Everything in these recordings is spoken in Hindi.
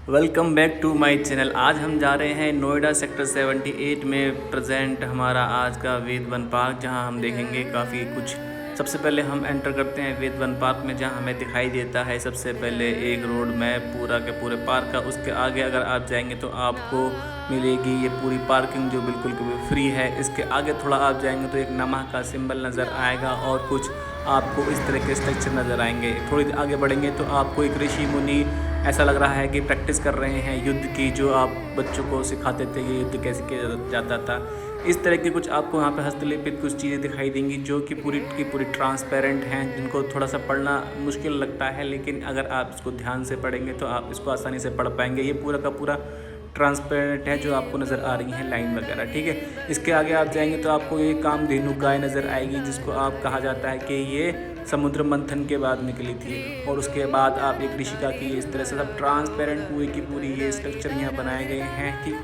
Welcome back to my channel. आज हम जा रहे हैं नोएडा सेक्टर 78 में प्रेजेंट हमारा आज का वेद वन पार्क, जहां हम देखेंगे काफ़ी कुछ। सबसे पहले हम एंटर करते हैं वेद वन पार्क में, जहां हमें दिखाई देता है सबसे पहले एक रोड मैप पूरा के पूरे पार्क का। उसके आगे अगर आप जाएंगे तो आपको मिलेगी ये पूरी पार्किंग जो बिल्कुल फ्री है। इसके आगे थोड़ा आप जाएंगे तो एक नमः का सिंबल नज़र आएगा और कुछ आपको इस तरह के स्ट्रक्चर नज़र आएंगे। थोड़ी आगे बढ़ेंगे तो आपको एक ऋषि मुनि ऐसा लग रहा है कि प्रैक्टिस कर रहे हैं युद्ध की, जो आप बच्चों को सिखाते थे ये युद्ध कैसे किया जाता था। इस तरह के कुछ आपको यहाँ पे हस्तलिखित कुछ चीज़ें दिखाई देंगी जो कि पूरी की पूरी ट्रांसपेरेंट हैं, जिनको थोड़ा सा पढ़ना मुश्किल लगता है, लेकिन अगर आप इसको ध्यान से पढ़ेंगे तो आप इसको आसानी से पढ़ पाएंगे। ये पूरा का पूरा ट्रांसपेरेंट है जो आपको नज़र आ रही हैं लाइन वगैरह, ठीक है। इसके आगे आप जाएंगे तो आपको ये कामधेनु गाय नज़र आएगी, जिसको आप कहा जाता है कि ये समुद्र मंथन के बाद निकली थी। और उसके बाद आप एक ऋषिका की इस तरह से सब ट्रांसपेरेंट पूरी की पूरी ये स्ट्रक्चर यहाँ बनाए गए हैं कि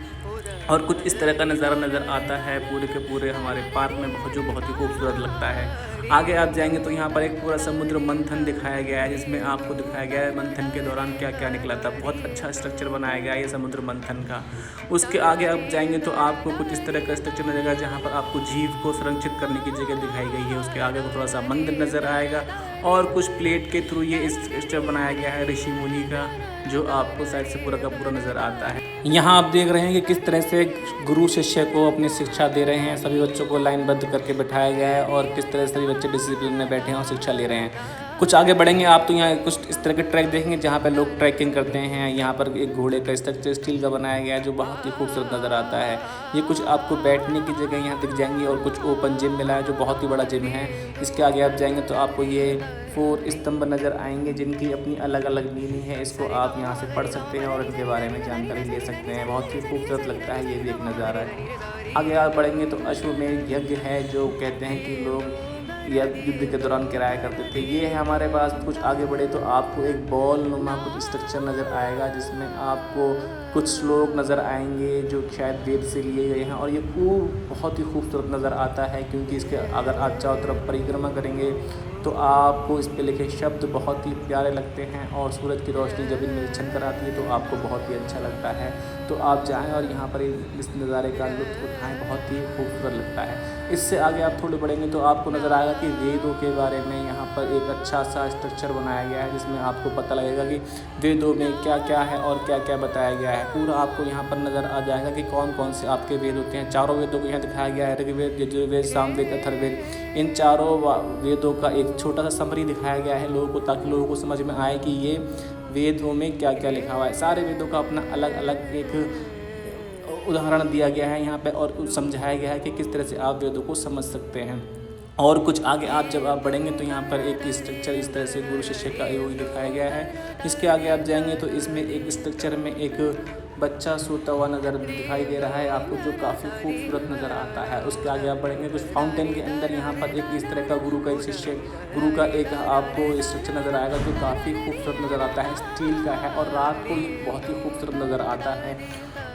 और कुछ इस तरह का नज़ारा नज़र आता है पूरे के पूरे हमारे पार्क में, जो बहुत ही खूबसूरत लगता है। आगे आप जाएंगे तो यहाँ पर एक पूरा समुद्र मंथन दिखाया गया है, जिसमें आपको दिखाया गया है मंथन के दौरान क्या क्या निकला था। बहुत अच्छा स्ट्रक्चर बनाया गया है ये समुद्र मंथन का। उसके आगे आप जाएंगे तो आपको कुछ इस तरह का स्ट्रक्चर नजर आएगा, जहाँ पर आपको जीव को संरक्षित करने की जगह दिखाई गई है। उसके आगे को थोड़ा सा मंदिर नज़र आएगा और कुछ प्लेट के थ्रू ये स्ट्रक्चर बनाया गया है ऋषि मुनि का, जो आपको साइड से पूरा का पूरा नज़र आता है। यहाँ आप देख रहे हैं कि किस तरह से गुरु शिष्य को अपनी शिक्षा दे रहे हैं। सभी बच्चों को लाइनबद्ध करके बैठाया गया है और किस तरह से सभी बच्चे डिसिप्लिन में बैठे हैं और शिक्षा ले रहे हैं। कुछ आगे बढ़ेंगे आप तो यहाँ कुछ इस तरह के ट्रैक देखेंगे जहाँ पर लोग ट्रैकिंग करते हैं। यहाँ पर एक घोड़े का स्ट्रक्चर स्टील का बनाया गया है जो बहुत ही खूबसूरत नज़र आता है। ये कुछ आपको बैठने की जगह यहाँ दिख जाएंगी और कुछ ओपन जिम मिला है जो बहुत ही बड़ा जिम है। इसके आगे आप जाएंगे तो आपको ये 4 स्तंभ नज़र आएंगे जिनकी अपनी अलग अलग मीनिंग है। इसको आप यहाँ से पढ़ सकते हैं और इनके बारे में जानकारी ले सकते हैं। बहुत ही खूबसूरत लगता है, ये भी एक नज़ारा है। आगे आप बढ़ेंगे तो अश्वमेध यज्ञ है, जो कहते हैं कि लोग युद्ध के दौरान किराया करते थे। ये है हमारे पास। कुछ आगे बढ़े तो आपको एक बॉल नुमा कुछ स्ट्रक्चर नज़र आएगा, जिसमें आपको कुछ श्लोक नज़र आएंगे जो शायद वेद से लिए गए हैं। और ये बहुत ही खूबसूरत नज़र आता है, क्योंकि इसके अगर आप चारों तरफ परिक्रमा करेंगे तो आपको इस पे लिखे शब्द बहुत ही प्यारे लगते हैं और सूरज की रोशनी जब इनमें छनकर आती है तो आपको बहुत ही अच्छा लगता है। तो आप जाएं और यहाँ पर इस नज़ारे का लुत्फ़ उठाएं, बहुत ही खूबसूरत लगता है। इससे आगे आप थोड़े बढ़ेंगे तो आपको नज़र आएगा कि वेदों के बारे में यहाँ पर एक अच्छा सा स्ट्रक्चर बनाया गया है, जिसमें आपको पता लगेगा कि वेदों में क्या क्या है और क्या क्या बताया गया है। पूरा आपको यहाँ पर नज़र आ जाएगा कि कौन कौन से आपके वेद होते हैं। चारों वेदों को यहाँ दिखाया गया है, ऋग्वेद, यजुर्वेद, सामवेद, अथर्ववेद। इन चारों वेदों का एक छोटा सा समरी दिखाया गया है लोगों को, ताकि लोगों को समझ में आए कि ये वेदों में क्या क्या लिखा हुआ है। सारे वेदों का अपना अलग अलग एक उदाहरण दिया गया है यहाँ पे और समझाया गया है कि किस तरह से आप वेदों को समझ सकते हैं। और कुछ आगे आप जब आप बढ़ेंगे तो यहाँ पर एक स्ट्रक्चर इस तरह से गुरु शिष्य का योग दिखाया गया है। इसके आगे आप जाएंगे तो इसमें एक स्ट्रक्चर में एक बच्चा सोता हुआ नज़र दिखाई दे रहा है आपको, जो काफ़ी खूबसूरत नज़र आता है। उसके आगे आप बढ़ेंगे कुछ फाउंटेन के अंदर यहाँ पर एक इस तरह का गुरु का एक शिष्य गुरु का एक आपको स्ट्रक्चर नज़र आएगा जो काफ़ी खूबसूरत नज़र आता है, स्टील का है और रात को ये बहुत ही खूबसूरत नज़र आता है।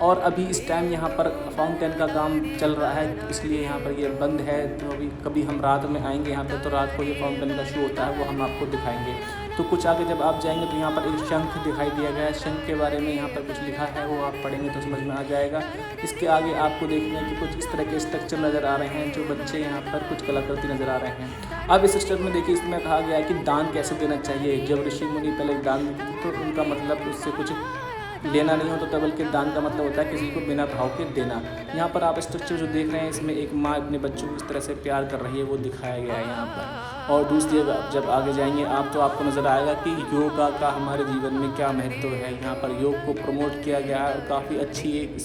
और अभी इस टाइम यहाँ पर फाउंटेन का काम चल रहा है, इसलिए यहाँ पर ये बंद है। तो अभी कभी हम रात में आएंगे यहाँ पर तो रात को ये फाउंटेन का शो होता है, वो हम आपको दिखाएंगे। तो कुछ आगे जब आप जाएंगे तो यहाँ पर एक शंख दिखाई दिया गया है। शंख के बारे में यहाँ पर कुछ लिखा है, वो आप पढ़ेंगे तो समझ में आ जाएगा। इसके आगे आपको देखना है कि कुछ इस तरह के स्ट्रक्चर नज़र आ रहे हैं, जो बच्चे यहाँ पर कुछ कलाकृति नज़र आ रहे हैं। अब इस स्ट्रक्चर में देखिए, इसमें कहा गया है कि दान कैसे देना चाहिए। जब ऋषि मुनि पहले दान देते थे तो उनका मतलब उससे कुछ लेना नहीं होता था, बल्कि दान का मतलब होता है किसी को बिना भाव के देना। यहाँ पर आप स्ट्रक्चर जो देख रहे हैं, इसमें एक माँ अपने बच्चों को इस तरह से प्यार कर रही है, वो दिखाया गया है यहाँ पर। और दूसरी जब आगे जाएंगे आप तो आपको नज़र आएगा कि योगा का हमारे जीवन में क्या महत्व है। यहाँ पर योग को प्रमोट किया गया है और काफ़ी अच्छी एक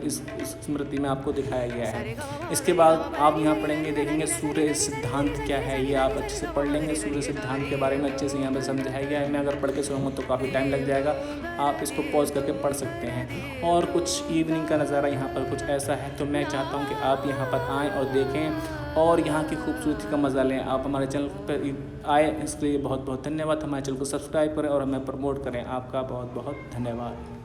इस स्मृति में आपको दिखाया गया है। इसके बाद आप यहाँ पढ़ेंगे, देखेंगे सूर्य सिद्धांत क्या है, ये आप अच्छे से पढ़ लेंगे। सूर्य सिद्धांत के बारे में अच्छे से यहाँ पर समझाया गया है। मैं अगर पढ़ के सुनाऊंगा तो काफ़ी टाइम लग जाएगा, आप इसको पॉज करके पढ़ सकते हैं। और कुछ इवनिंग का नज़ारा यहाँ पर कुछ ऐसा है, तो मैं चाहता हूँ कि आप यहाँ पर आएँ और देखें और यहाँ की खूबसूरती का मज़ा लें। आप हमारे चैनल पर आए, इसके लिए बहुत बहुत धन्यवाद। हमारे चैनल को सब्सक्राइब करें और हमें प्रमोट करें। आपका बहुत बहुत धन्यवाद।